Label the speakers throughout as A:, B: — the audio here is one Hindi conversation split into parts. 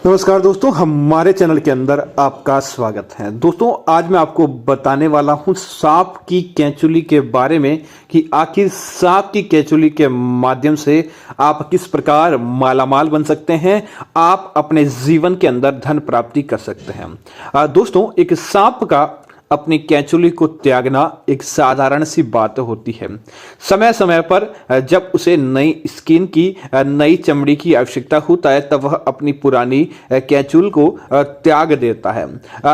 A: नमस्कार दोस्तों, हमारे चैनल के अंदर आपका स्वागत है। दोस्तों, आज मैं आपको बताने वाला हूं सांप की कैंचुली के बारे में कि आखिर सांप की कैंचुली के माध्यम से आप किस प्रकार मालामाल बन सकते हैं, आप अपने जीवन के अंदर धन प्राप्ति कर सकते हैं। दोस्तों, एक सांप का अपनी कैंचुली को त्यागना एक साधारण सी बात होती है। समय समय पर जब उसे नई स्किन की, नई चमड़ी की आवश्यकता होता है, तब वह अपनी पुरानी कैंचुल को त्याग देता है।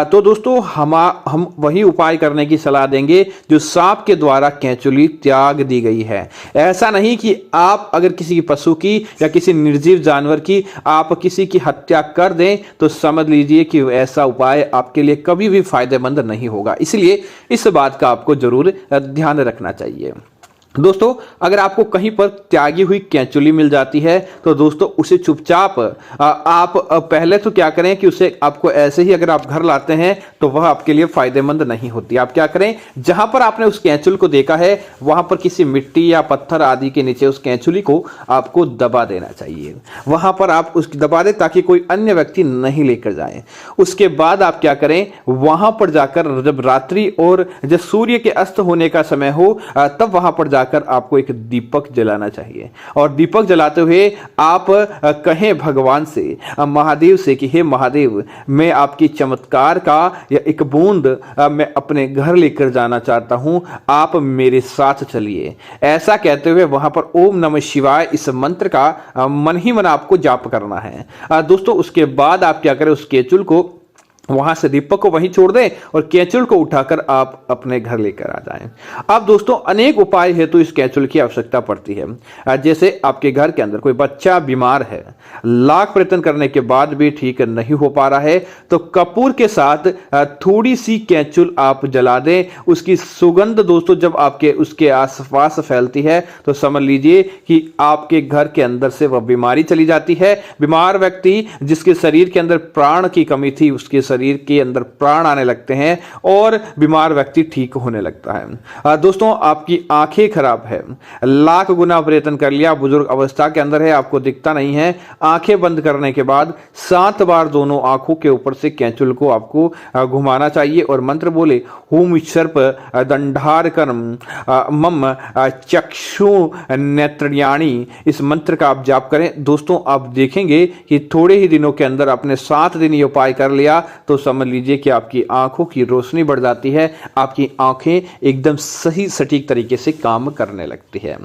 A: तो दोस्तों, हम वही उपाय करने की सलाह देंगे जो सांप के द्वारा कैंचुली त्याग दी गई है। ऐसा नहीं कि आप अगर किसी पशु की या किसी निर्जीव जानवर की आप किसी की हत्या कर दें तो समझ लीजिए कि ऐसा उपाय आपके लिए कभी भी फायदेमंद नहीं होगा। इसलिए इस बात का आपको जरूर ध्यान रखना चाहिए। दोस्तों, अगर आपको कहीं पर त्यागी हुई कैंचुली मिल जाती है तो दोस्तों उसे चुपचाप आप पहले तो क्या करें कि उसे आपको ऐसे ही अगर आप घर लाते हैं तो वह आपके लिए फायदेमंद नहीं होती। आप क्या करें, जहां पर आपने उस कैंचुल को देखा है वहां पर किसी मिट्टी या पत्थर आदि के नीचे उस कैंचुली को आपको दबा देना चाहिए। वहां पर आप उसकी दबा दें ताकि कोई अन्य व्यक्ति नहीं लेकर जाए। उसके बाद आप क्या करें, वहां पर जाकर जब रात्रि और जब सूर्य के अस्त होने का समय हो तब वहां पर जाकर आपको एक दीपक जलाना चाहिए और दीपक जलाते हुए आप कहें भगवान से, महादेव से कि हे महादेव, मैं आपकी चमत्कार का या एक बूंद मैं अपने घर लेकर जाना चाहता हूं, आप मेरे साथ चलिए। ऐसा कहते हुए वहां पर ओम नमः शिवाय इस मंत्र का मन ही मन आपको जाप करना है। दोस्तों, उसके बाद आप क्या करें, उस केचुल को वहां से दीपक को वहीं छोड़ दें और कैंचुल को उठाकर आप अपने घर लेकर आ जाएं। अब दोस्तों, अनेक उपाय हेतु इस कैंचुल की आवश्यकता पड़ती है। जैसे आपके घर के अंदर कोई बच्चा बीमार है, लाख प्रयत्न करने के बाद भी ठीक नहीं हो पा रहा है, तो कपूर के साथ थोड़ी सी कैंचुल आप जला दें। उसकी सुगंध दोस्तों जब आपके उसके आसपास फैलती है तो समझ लीजिए कि आपके घर के अंदर से वह बीमारी चली जाती है। बीमार व्यक्ति जिसके शरीर के अंदर प्राण की कमी थी, उसके शरीर के अंदर प्राण आने लगते हैं और बीमार व्यक्ति ठीक होने लगता है। दोस्तों, आपकी आंखें खराब है, लाख गुना प्रयत्न कर लिया, बुजुर्ग अवस्था के अंदर है, आपको दिखता नहीं है, आंखें बंद करने के बाद 7 बार दोनों आंखों के ऊपर से कैंचुल को आपको घुमाना चाहिए और मंत्र बोले हुम सर्प दंडारकर्म मम चक्षु नेत्रयाणी, इस मंत्र का आप जाप करें। दोस्तों, आप देखेंगे कि थोड़े ही दिनों के अंदर आपने 7 दिन ये उपाय कर लिया तो समझ लीजिए कि आपकी आंखों की रोशनी बढ़ जाती है, आपकी आंखें एकदम सही सटीक तरीके से काम करने लगती है।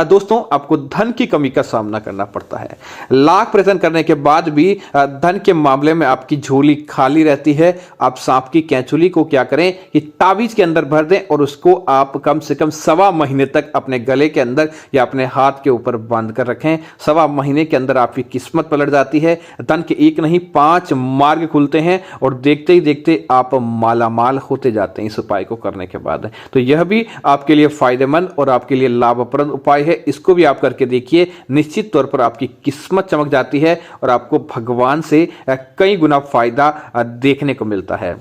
A: दोस्तों, आपको धन की कमी का सामना करना पड़ता है, लाख प्रयत्न करने के बाद भी धन के मामले में आपकी झोली खाली रहती है। आप सांप की कैंचुली को क्या करें कि ताबीज के अंदर भर दें और उसको आप कम से कम 1.25 महीने तक अपने गले के अंदर या अपने हाथ के ऊपर बांध कर रखें। 1.25 महीने के अंदर आपकी किस्मत पलट जाती है, धन के एक नहीं 5 मार्ग खुलते हैं और देखते ही देखते आप मालामाल होते जाते हैं इस उपाय को करने के बाद। तो यह भी आपके लिए फायदेमंद और आपके लिए लाभप्रद उपाय है, इसको भी आप करके देखिए। निश्चित तौर पर आपकी किस्मत चमक जाती है और आपको भगवान से कई गुना फायदा देखने को मिलता है।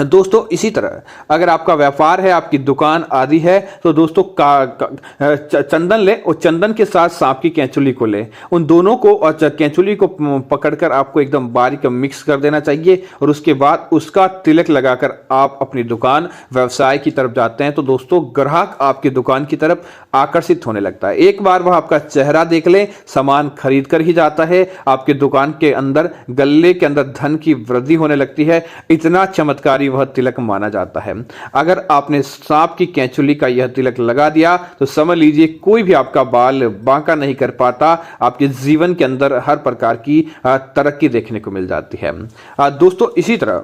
A: दोस्तों, इसी तरह अगर आपका व्यापार है, आपकी दुकान आदि है, तो दोस्तों चंदन ले और चंदन के साथ सांप की कैंचुली को ले, उन दोनों को और कैंचुली को पकड़कर आपको एकदम बारीक मिक्स कर देना चाहिए और उसके बाद उसका तिलक लगाकर आप अपनी दुकान व्यवसाय की तरफ जाते हैं तो दोस्तों ग्राहक आपकी दुकान की तरफ आकर्षित होने लगता है। एक बार वह आपका चेहरा देख ले, सामान खरीद कर ही जाता है, आपकी दुकान के अंदर गल्ले के अंदर धन की वृद्धि होने लगती है। इतना चमत्कारी वह तिलक माना जाता है। अगर आपने सांप की कैंचुली का यह तिलक लगा दिया तो समझ लीजिए कोई भी आपका बाल बांका नहीं कर पाता, आपके जीवन के अंदर हर प्रकार की तरक्की देखने को मिल जाती है। दोस्तों, इसी तरह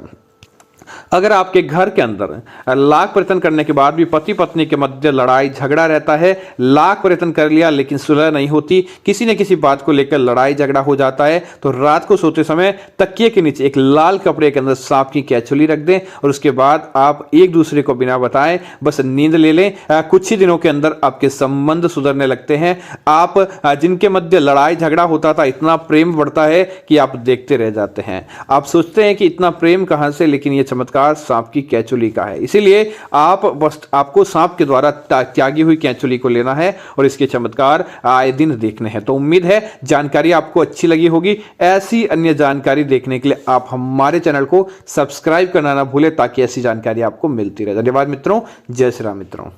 A: अगर आपके घर के अंदर लाख प्रयत्न करने के बाद भी पति पत्नी के मध्य लड़ाई झगड़ा रहता है, लाख प्रयत्न कर लिया लेकिन सुलह नहीं होती, किसी न किसी बात को लेकर लड़ाई झगड़ा हो जाता है, तो रात को सोते समय तकिए के नीचे एक लाल कपड़े के अंदर सांप की कैंचुली रख दें और उसके बाद आप एक दूसरे को बिना बताए बस नींद ले लें। कुछ ही दिनों के अंदर आपके संबंध सुधरने लगते हैं। आप जिनके मध्य लड़ाई झगड़ा होता था, इतना प्रेम बढ़ता है कि आप देखते रह जाते हैं। आप सोचते हैं कि इतना प्रेम कहां से, लेकिन ये चमत्कार सांप की कैचुली का है। इसीलिए आप बस आपको सांप के द्वारा त्यागी हुई कैचुली को लेना है और इसके चमत्कार आए दिन देखने हैं। तो उम्मीद है जानकारी आपको अच्छी लगी होगी। ऐसी अन्य जानकारी देखने के लिए आप हमारे चैनल को सब्सक्राइब करना ना भूलें ताकि ऐसी जानकारी आपको मिलती रहे। धन्यवाद मित्रों। जय श्री राम मित्रों।